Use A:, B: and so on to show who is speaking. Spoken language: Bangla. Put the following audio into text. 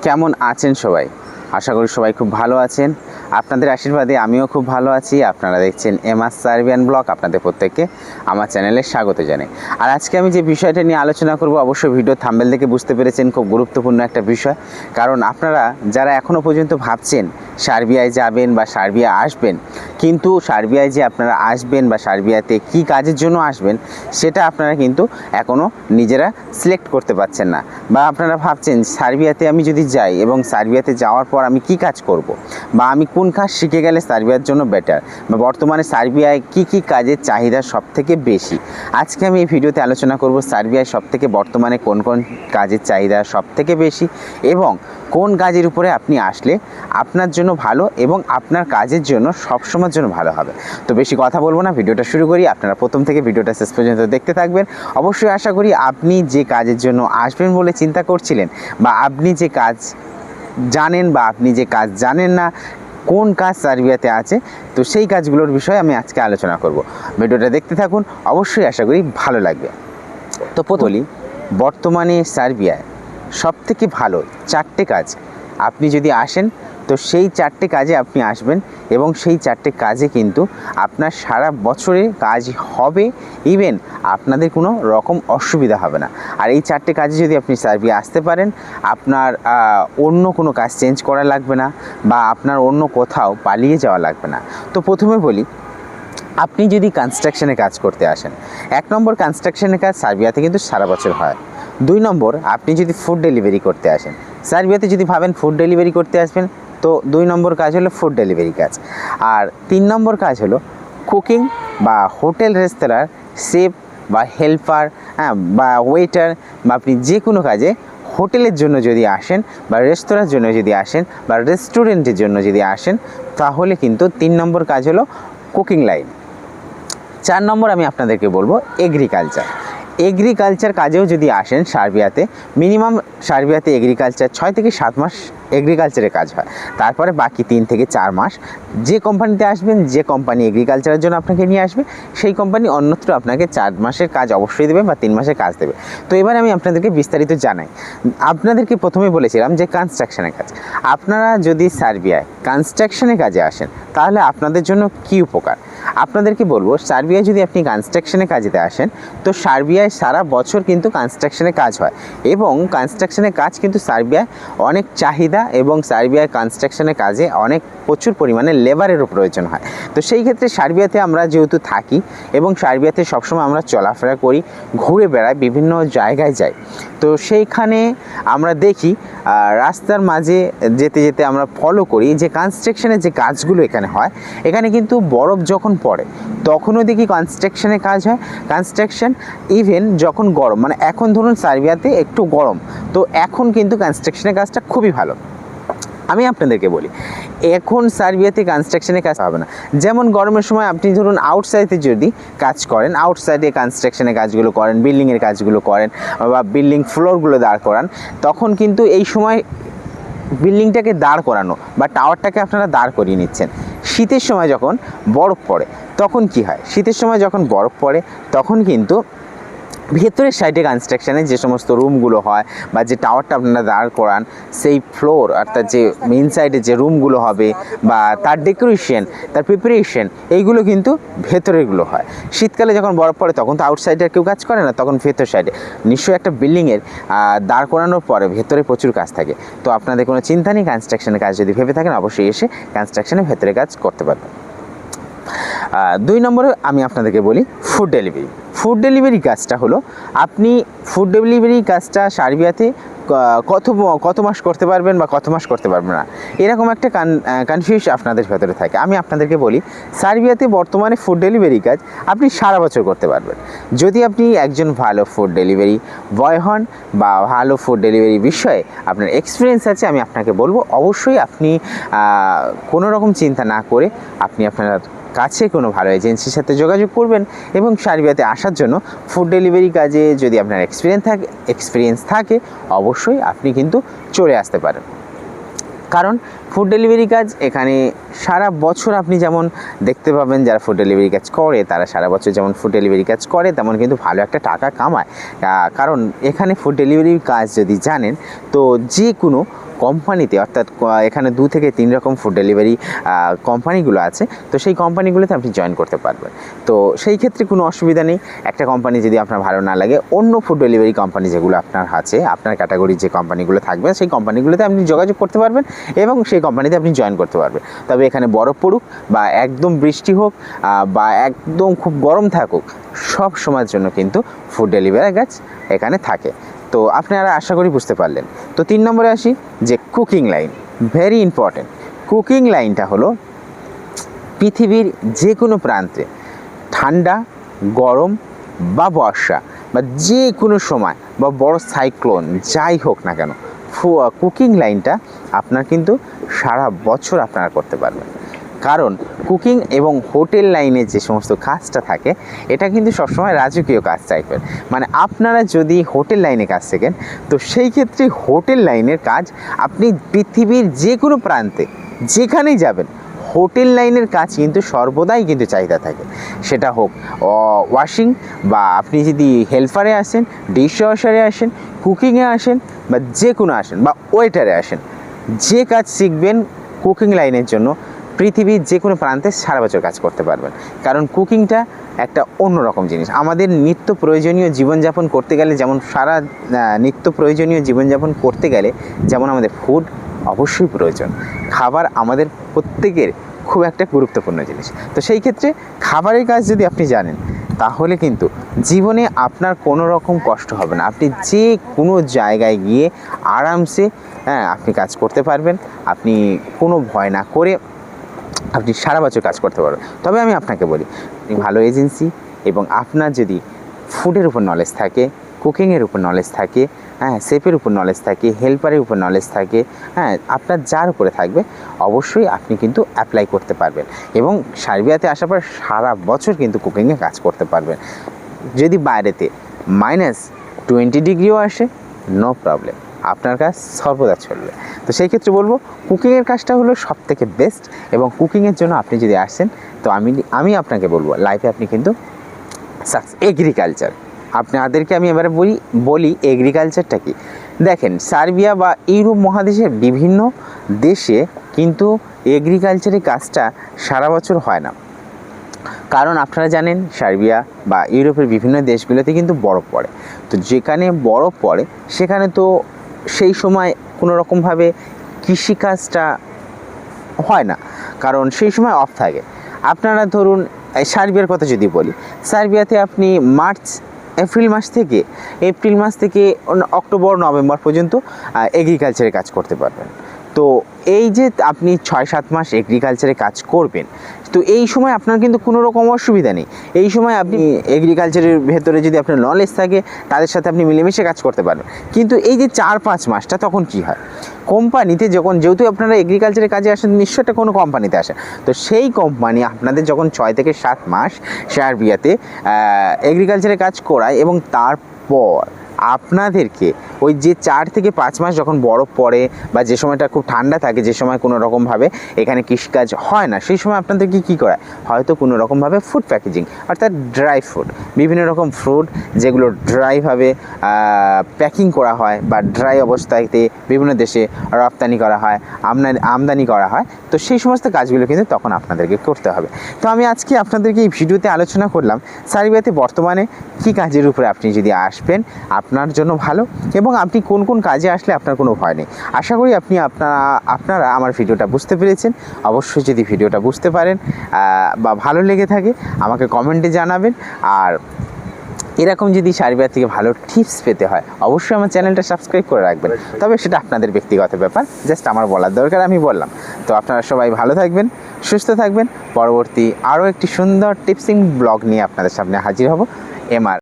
A: কেমন আছেন সবাই? আশা করি সবাই খুব ভালো আছেন। আপনাদের আশীর্বাদে আমিও খুব ভালো আছি। আপনারা দেখছেন এমআর সার্বিয়ান ব্লগ। আপনাদের প্রত্যেককে আমার চ্যানেলে স্বাগত জানাই। আর আজকে আমি যে বিষয়টা নিয়ে আলোচনা করব, অবশ্যই ভিডিও থাম্বনেল থেকে বুঝতে পেরেছেন খুব গুরুত্বপূর্ণ একটা বিষয়। কারণ আপনারা যারা এখনও পর্যন্ত ভাবছেন সার্বিয়ায় যাবেন বা সার্বিয়া আসবেন, কিন্তু সার্বিয়ায় যে আপনারা আসবেন বা সার্বিয়াতে কী কাজের জন্য আসবেন সেটা আপনারা কিন্তু এখনও নিজেরা সিলেক্ট করতে পারছেন না। বা আপনারা ভাবছেন সার্বিয়াতে আমি যদি যাই এবং সার্বিয়াতে যাওয়ার পর আমি কি কাজ করব, বা আমি কোন কাজ শিখে গেলে সার্বিয়ার জন্য বেটার, বা বর্তমানে সার্বিয়ায় কি কাজের চাহিদা সবথেকে বেশি। আজকে আমি এই ভিডিওতে আলোচনা করব সার্বিয়ায় সবথেকে বর্তমানে কোন কোন কাজের চাহিদা সবথেকে বেশি এবং কোন কাজের উপরে আপনি আসলে আপনার জন্য ভালো এবং আপনার কাজের জন্য সবসময়ের জন্য ভালো হবে। তো বেশি কথা বলবো না, ভিডিওটা শুরু করি। আপনারা প্রথম থেকে ভিডিওটা শেষ পর্যন্ত দেখতে থাকবেন। অবশ্যই আশা করি আপনি যে কাজের জন্য আসবেন বলে চিন্তা করছিলেন, বা আপনি যে কাজ জানেন বা আপনি যে কাজ জানেন না কোন কাজ সার্বিয়াতে আছে, তো সেই কাজগুলোর বিষয়ে আমি আজকে আলোচনা করব। ভিডিওটা দেখতে থাকুন, অবশ্যই আশা করি ভালো লাগবে। তো বলি, বর্তমানে সার্বিয়ায় সবথেকে ভালো 4টে কাজ আপনি যদি আসেন, তো সেই 4টে কাজে আপনি আসবেন এবং সেই 4টে কাজে কিন্তু আপনার সারা বছরে কাজ হবে, ইভেন আপনাদের কোনো রকম অসুবিধা হবে না। আর এই 4টে কাজে যদি আপনি সার্বিয়া আসতে পারেন, আপনার অন্য কোনো কাজ চেঞ্জ করা লাগবে না, বা আপনার অন্য কোথাও পালিয়ে যাওয়া লাগবে না। তো প্রথমে বলি, আপনি যদি কনস্ট্রাকশনে কাজ করতে আসেন, 1 নম্বর কনস্ট্রাকশনের কাজ সার্বিয়াতে কিন্তু সারা বছর হয়। 2 নম্বর, আপনি যদি ফুড ডেলিভারি করতে আসেন সার্বিয়াতে, যদি ভাবেন ফুড ডেলিভারি করতে আসবেন, তো 2 নম্বর কাজ হলো ফুড ডেলিভারি কাজ। আর 3 নম্বর কাজ হলো কুকিং বা হোটেল রেস্তোরাঁর শেফ বা হেল্পার, বা ওয়েটার, বা আপনি যে কোনো কাজে হোটেলের জন্য যদি আসেন বা রেস্তোরাঁর জন্য যদি আসেন বা রেস্টুরেন্টের জন্য যদি আসেন, তাহলে কিন্তু 3 নম্বর কাজ হলো কুকিং লাইন। 4 নম্বর আমি আপনাদেরকে বলবো এগ্রিকালচার কাজেও যদি আসেন সার্বিয়াতে, মিনিমাম সার্বিয়াতে এগ্রিকালচার 6 থেকে 7 মাস এগ্রিকালচারের কাজ হয়। তারপরে বাকি 3 থেকে 4 মাস যে কোম্পানিতে আসবেন, যে কোম্পানি এগ্রিকালচারের জন্য আপনাকে নিয়ে আসবে, সেই কোম্পানি অন্যত্র আপনাকে 4 মাসের কাজ অবশ্যই দেবে বা 3 মাসের কাজ দেবে। তো এবার আমি আপনাদেরকে বিস্তারিত জানাই। আপনাদেরকে প্রথমে বলেছিলাম যে কনস্ট্রাকশনের কাজ। আপনারা যদি সার্বিয়ায় কনস্ট্রাকশনের কাজে আসেন, তাহলে আপনাদের জন্য কী উপকার আপনাদেরকে বলবো। সার্বিয়ায় যদি আপনি কনস্ট্রাকশনের কাজেতে আসেন, তো সার্বিয়ায় সারা বছর কিন্তু কনস্ট্রাকশনের কাজ হয় এবং কনস্ট্রাকশনের কাজ কিন্তু সার্বিয়ায় অনেক চাহিদা, এবং সার্বিয়ায় কনস্ট্রাকশনের কাজে প্রচুর পরিমাণে লেবারেরও প্রয়োজন হয়। তো সেই ক্ষেত্রে সার্বিয়াতে আমরা যেহেতু থাকি এবং সার্বিয়াতে সবসময় আমরা চলাফেরা করি, ঘুরে বেড়াই, বিভিন্ন জায়গায় যাই, তো সেইখানে আমরা দেখি রাস্তার মাঝে যেতে যেতে আমরা ফলো করি যে কনস্ট্রাকশনের যে কাজগুলো এখানে হয়, এখানে কিন্তু বরফ যখন পড়ে তখনও দেখি কনস্ট্রাকশনের কাজ হয়। কনস্ট্রাকশন ইভেন যখন গরম, মানে এখন ধরুন সার্বিয়াতে একটু গরম, তো এখন কিন্তু কনস্ট্রাকশনের কাজটা খুবই ভালো। আমি আপনাদেরকে বলি, এখন সার্বিয়াতে কনস্ট্রাকশনের কাজ হবে না। যেমন গরমের সময় আপনি ধরুন আউটসাইডে যদি কাজ করেন, আউটসাইডে কনস্ট্রাকশনের কাজগুলো করেন, বিল্ডিংয়ের কাজগুলো করেন, বা বিল্ডিং ফ্লোরগুলো দাঁড় করান, তখন কিন্তু এই সময় বিল্ডিংটাকে দাঁড় করানো বা টাওয়ারটাকে আপনারা দাঁড় করিয়ে নিচ্ছেন। শীতের সময় যখন বরফ পড়ে তখন কি হয়, শীতের সময় যখন বরফ পড়ে তখন কিন্তু ভেতরের সাইডে কনস্ট্রাকশানের যে সমস্ত রুমগুলো হয় বা যে টাওয়ারটা আপনারা দাঁড় করান, সেই ফ্লোর অর্থাৎ যে মেন সাইডে যে রুমগুলো হবে বা তার ডেকোরেশন, তার প্রিপারেশন, এইগুলো কিন্তু ভেতরেরগুলো হয়। শীতকালে যখন বরফ পড়ে তখন তো আউটসাইডে কেউ কাজ করে না, তখন ভেতর সাইডে। নিশ্চয়ই একটা বিল্ডিংয়ের দাঁড় করানোর পরে ভেতরে প্রচুর কাজ থাকে। তো আপনাদের কোনো চিন্তা নেই, কনস্ট্রাকশনের কাজ যদি ভেবে থাকেন অবশ্যই এসে কনস্ট্রাকশনের ভেতরে কাজ করতে পারবেন। 2 নম্বরে আমি আপনাদেরকে বলি ফুড ডেলিভারি কাজটা হলো, আপনি ফুড ডেলিভারি কাজটা সার্বিয়াতে কত মাস করতে পারবেন বা কত মাস করতে পারবেন না, এরকম একটা কনফিউজ আপনাদের ভেতরে থাকে। আমি আপনাদেরকে বলি, সার্বিয়াতে বর্তমানে ফুড ডেলিভারি কাজ আপনি সারা বছর করতে পারবেন যদি আপনি একজন ভালো ফুড ডেলিভারি বয় হন বা ভালো ফুড ডেলিভারি বিষয়ে আপনার এক্সপিরিয়েন্স আছে। আমি আপনাকে বলবো অবশ্যই আপনি কোনো রকম চিন্তা না করে আপনি আপনার কাছে কোনো ভালো এজেন্সির সাথে যোগাযোগ করবেন এবং সার্বিয়াতে আসার জন্য ফুড ডেলিভারি কাজে যদি আপনার এক্সপিরিয়েন্স থাকে অবশ্যই আপনি কিন্তু চলে আসতে পারেন। কারণ ফুড ডেলিভারি কাজ এখানে সারা বছর আপনি যেমন দেখতে পাবেন, যারা ফুড ডেলিভারি কাজ করে তারা সারা বছর যেমন ফুড ডেলিভারি কাজ করে তেমন কিন্তু ভালো একটা টাকা কামায়। কারণ এখানে ফুড ডেলিভারির কাজ যদি জানেন, তো যে কোনো কোম্পানিতে, অর্থাৎ এখানে 2 থেকে 3 রকম ফুড ডেলিভারি কোম্পানিগুলো আছে, তো সেই কোম্পানিগুলোতে আপনি জয়েন করতে পারবেন। তো সেই ক্ষেত্রে কোনো অসুবিধা নেই। একটা কোম্পানি যদি আপনার ভালো না লাগে, অন্য ফুড ডেলিভারি কোম্পানি যেগুলো আপনার আছে, আপনার ক্যাটাগরির যে কোম্পানিগুলো থাকবে সেই কোম্পানিগুলোতে আপনি যোগাযোগ করতে পারবেন এবং সেই কোম্পানিতে আপনি জয়েন করতে পারবেন। তবে এখানে বরফ পড়ুক বা একদম বৃষ্টি হোক বা একদম খুব গরম থাকুক, সব সময়ের জন্য কিন্তু ফুড ডেলিভারি কাজ এখানে থাকে। তো আপনারা আশা করি বুঝতে পারলেন। তো 3 নম্বরে আসি, যে cooking line, very important. Cooking লাইনটা হলো পৃথিবীর যে কোনো প্রান্তে, ঠান্ডা, গরম বা বর্ষা বা যে কোনো সময় বা বড় সাইক্লোন যাই হোক না কেন, কুকিং লাইনটা আপনার কিন্তু সারা বছর আপনারা করতে পারবেন। কারণ কুকিং এবং হোটেল লাইনে যে সমস্ত কাজটা থাকে, এটা কিন্তু সবসময় রাজকীয় কাজ টাইপের। মানে আপনারা যদি হোটেল লাইনে কাজ শেখেন, তো সেই ক্ষেত্রে হোটেল লাইনের কাজ আপনি পৃথিবীর যে কোনো প্রান্তে যেখানেই যাবেন, হোটেল লাইনের কাজ কিন্তু সর্বদাই কিন্তু চাহিদা থাকে। সেটা হোক ওয়াশিং, বা আপনি যদি হেল্পারে আসেন, ডিশ ওয়াশারে আসেন, কুকিংয়ে আসেন, বা যে কোনো আসেন, বা ওয়েটারে আসেন, যে কাজ শিখবেন কুকিং লাইনের জন্য পৃথিবীর যে কোনো প্রান্তে সারা বছর কাজ করতে পারবেন। কারণ কুকিংটা একটা অন্যরকম জিনিস। আমাদের নিত্য প্রয়োজনীয় জীবনযাপন করতে গেলে, যেমন নিত্য প্রয়োজনীয় জীবনযাপন করতে গেলে যেমন আমাদের ফুড অবশ্যই প্রয়োজন, খাবার আমাদের প্রত্যেকের খুব একটা গুরুত্বপূর্ণ জিনিস। তো সেই ক্ষেত্রে খাবারের কাজ যদি আপনি জানেন, তাহলে কিন্তু জীবনে আপনার কোনো রকম কষ্ট হবে না। আপনি যে কোনো জায়গায় গিয়ে আরামসে আপনি কাজ করতে পারবেন। আপনি কোনো ভয় না করে আপনি সারা বছর কাজ করতে পারবেন। তবে আমি আপনাকে বলি, আপনি ভালো এজেন্সি এবং আপনার যদি ফুডের উপর নলেজ থাকে, কুকিংয়ের উপর নলেজ থাকে, শেফের উপর নলেজ থাকে, হেল্পারের উপর নলেজ থাকে, আপনার যার উপরে থাকবে, অবশ্যই আপনি কিন্তু অ্যাপ্লাই করতে পারবেন এবং সার্বিয়াতে আসার পর সারা বছর কিন্তু কুকিংয়ে কাজ করতে পারবেন। যদি বাইরেতে -20 ডিগ্রিও আসে, নো প্রবলেম, আপনার কাজ সর্বদা চলবে। তো সেই ক্ষেত্রে বলবো, কুকিংয়ের কাজটা হলো সবথেকে বেস্ট, এবং কুকিংয়ের জন্য আপনি যদি আসেন, তো আমি আপনাকে বলবো লাইফে আপনি কিন্তু এগ্রিকালচার, আপনাদেরকে আমি এবারে বলি এগ্রিকালচারটা কি। দেখেন, সার্বিয়া বা ইউরোপ মহাদেশের বিভিন্ন দেশে কিন্তু এগ্রিকালচারের কাজটা সারা বছর হয় না। কারণ আপনারা জানেন, সার্বিয়া বা ইউরোপের বিভিন্ন দেশগুলোতে কিন্তু বরফ পড়ে। তো যেখানে বরফ পড়ে সেখানে তো সেই সময় কোনো রকমভাবে কৃষিকাজটা হয় না, কারণ সেই সময় অফ থাকে। আপনারা ধরুন সার্বিয়ার কথা যদি বলি, সার্বিয়াতে আপনি এপ্রিল মাস থেকে অক্টোবর নভেম্বর পর্যন্ত এগ্রিকালচারে কাজ করতে পারবেন। তো এই যে আপনি 6-7 মাস এগ্রিকালচারে কাজ করবেন, তো এই সময় আপনার কিন্তু কোনো রকম অসুবিধা নেই। এই সময় আপনি এগ্রিকালচারের ভেতরে যদি আপনার নলেজ থাকে, তাদের সাথে আপনি মিলেমিশে কাজ করতে পারবেন। কিন্তু এই যে 4-5 মাসটা, তখন কি হয়, কোম্পানিতে যেহেতু আপনারা এগ্রিকালচারের কাজে আসেন, নিশ্চয়ই একটা কোনো কোম্পানিতে আসেন, তো সেই কোম্পানি আপনাদের যখন 6 থেকে 7 মাস সার্বিয়াতে এগ্রিকালচারে কাজ করায়, এবং তারপর আপনাদেরকে ওই যে 4 থেকে 5 মাস যখন বরফ পড়ে বা যে সময়টা খুব ঠান্ডা থাকে, যে সময় কোনো রকমভাবে এখানে কৃষিকাজ হয় না, সেই সময় আপনাদেরকে কী করায়, হয়তো কোনো রকমভাবে ফুড প্যাকেজিং, অর্থাৎ ড্রাই ফুড, বিভিন্ন রকম ফ্রুট যেগুলো ড্রাইভাবে প্যাকিং করা হয় বা ড্রাই অবস্থাতে বিভিন্ন দেশে রপ্তানি করা হয়, আমদানি করা হয়, তো সেই সমস্ত কাজগুলো কিন্তু তখন আপনাদেরকে করতে হবে। তো আমি আজকে আপনাদেরকে এই ভিডিওতে আলোচনা করলাম সার্বিয়াতে বর্তমানে কী কাজের উপরে আপনি যদি আসবেন আপনার জন্য ভালো, এবং আপনি কোন কোন কাজে আসলে আপনার কোনো ভয় নেই। আশা করি আপনারা আমার ভিডিওটা বুঝতে পেরেছেন। অবশ্যই যদি ভিডিওটা বুঝতে পারেন বা ভালো লেগে থাকে, আমাকে কমেন্টে জানাবেন। আর এরকম যদি সার্বিয়া থেকে ভালো টিপস পেতে হয়, অবশ্যই আমার চ্যানেলটা সাবস্ক্রাইব করে রাখবেন। তবে সেটা আপনাদের ব্যক্তিগত ব্যাপার, জাস্ট আমার বলার দরকার, আমি বললাম। তো আপনারা সবাই ভালো থাকবেন, সুস্থ থাকবেন। পরবর্তী আরও একটি সুন্দর টিপসিং ব্লগ নিয়ে আপনাদের সামনে হাজির হব।